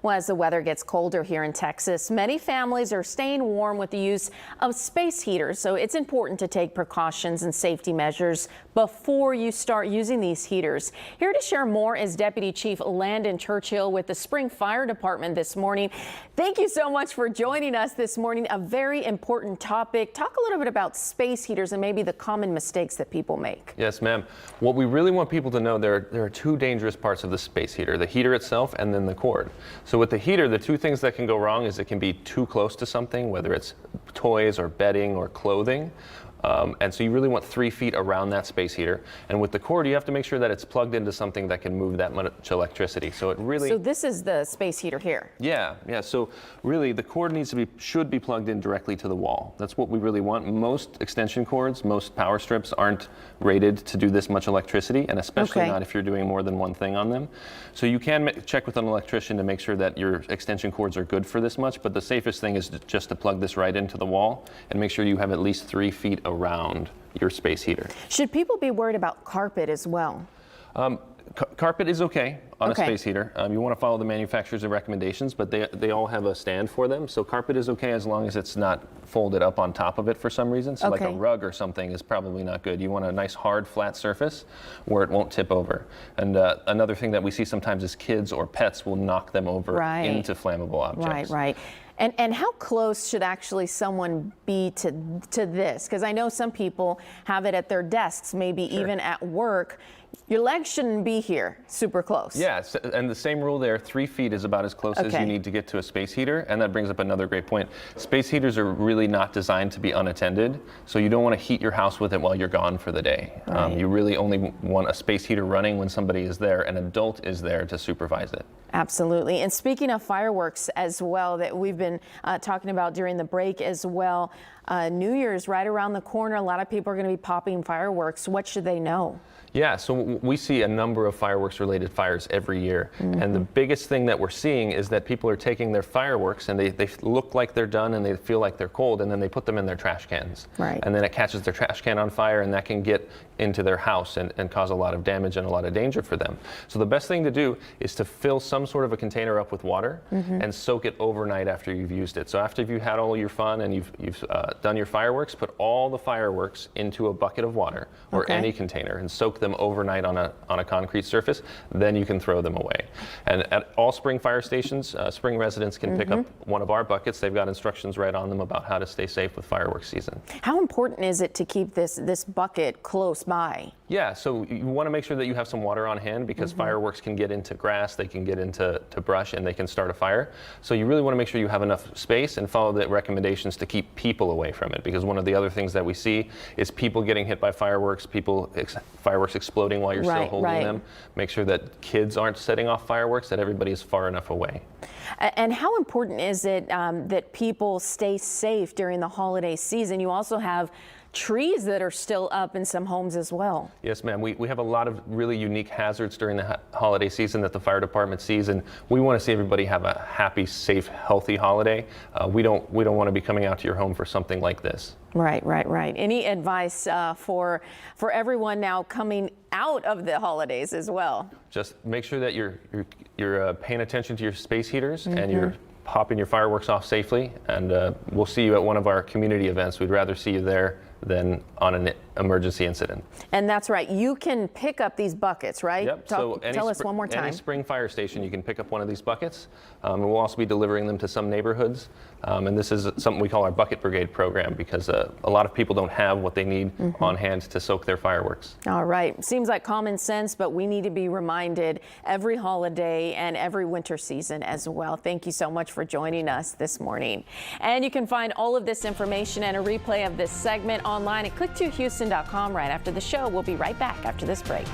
Well, as the weather gets colder here in Texas, many families are staying warm with the use of space heaters. So it's important to take precautions and safety measures before you start using these heaters. Here to share more is Deputy Chief Landon Churchill with the Spring Fire Department this morning. Thank you so much for joining us this morning. A very important topic. Talk a little bit about space heaters and maybe the common mistakes that people make. Yes, ma'am. What we really want people to know, there are two dangerous parts of the space heater, the heater itself and then the cord. So with the heater, the two things that can go wrong is it can be too close to something, whether it's toys or bedding or clothing. And so you really want 3 feet around that space heater. And with the cord, you have to make sure that it's plugged into something that can move that much electricity. So it really... So this is the space heater here. Yeah. So really the cord should be plugged in directly to the wall. That's what we really want. Most extension cords, most power strips aren't rated to do this much electricity, and especially not if you're doing more than one thing on them. So you can check with an electrician to make sure that your extension cords are good for this much, but the safest thing is just to plug this right into the wall and make sure you have at least 3 feet around your space heater. Should people be worried about carpet as well? Carpet is okay on a space heater. You want to follow the manufacturer's recommendations, but they all have a stand for them. So carpet is okay as long as it's not folded up on top of it for some reason. So like a rug or something is probably not good. You want a nice hard flat surface where it won't tip over. And another thing that we see sometimes is kids or pets will knock them over into flammable objects. Right. And how close should actually someone be to this? Because I know some people have it at their desks, maybe even at work. Your legs shouldn't be here super close. Yeah, and the same rule there, 3 feet is about as close as you need to get to a space heater. And that brings up another great point. Space heaters are really not designed to be unattended. So you don't want to heat your house with it while you're gone for the day. You really only want a space heater running when somebody is there. An adult is there to supervise it. Absolutely. And speaking of fireworks as well, that we've been talking about during the break as well, New Year's right around the corner. A lot of people are going to be popping fireworks. What should they know? Yeah, so we see a number of fireworks-related fires every year. And the biggest thing that we're seeing is that people are taking their fireworks and they look like they're done and they feel like they're cold, and then they put them in their trash cans. And then it catches their trash can on fire, and that can get into their house and cause a lot of damage and a lot of danger for them. So the best thing to do is to fill some sort of a container up with water and soak it overnight after you've used it. So after you've had all your fun and you've done your fireworks, put all the fireworks into a bucket of water or any container and soak them overnight on a concrete surface. Then you can throw them away. And at all Spring fire stations, Spring residents can pick up one of our buckets. They've got instructions right on them about how to stay safe with fireworks season. How important is it to keep this bucket close by? Yeah, so you want to make sure that you have some water on hand, because fireworks can get into grass, they can get into brush, and they can start a fire. So you really want to make sure you have enough space and follow the recommendations to keep people away from it, because one of the other things that we see is people getting hit by fireworks, fireworks exploding while you're still holding them. Make sure that kids aren't setting off fireworks, that everybody is far enough away. And how important is it that people stay safe during the holiday season? You also have trees that are still up in some homes as well. Yes, ma'am. We have a lot of really unique hazards during the holiday season that the fire department sees, and we want to see everybody have a happy, safe, healthy holiday. We don't want to be coming out to your home for something like this. Right. Any advice for everyone now coming out of the holidays as well? Just make sure that you're paying attention to your space heaters and you're popping your fireworks off safely, and we'll see you at one of our community events. We'd rather see you there than on an emergency incident. And that's right. You can pick up these buckets, right? Yep. Tell us one more time. Any Spring fire station, you can pick up one of these buckets. And we'll also be delivering them to some neighborhoods. And this is something we call our Bucket Brigade program, because a lot of people don't have what they need on hand to soak their fireworks. All right. Seems like common sense, but we need to be reminded every holiday and every winter season as well. Thank you so much for joining us this morning. And you can find all of this information and a replay of this segment online at click2houston.com right after the show. We'll be right back after this break.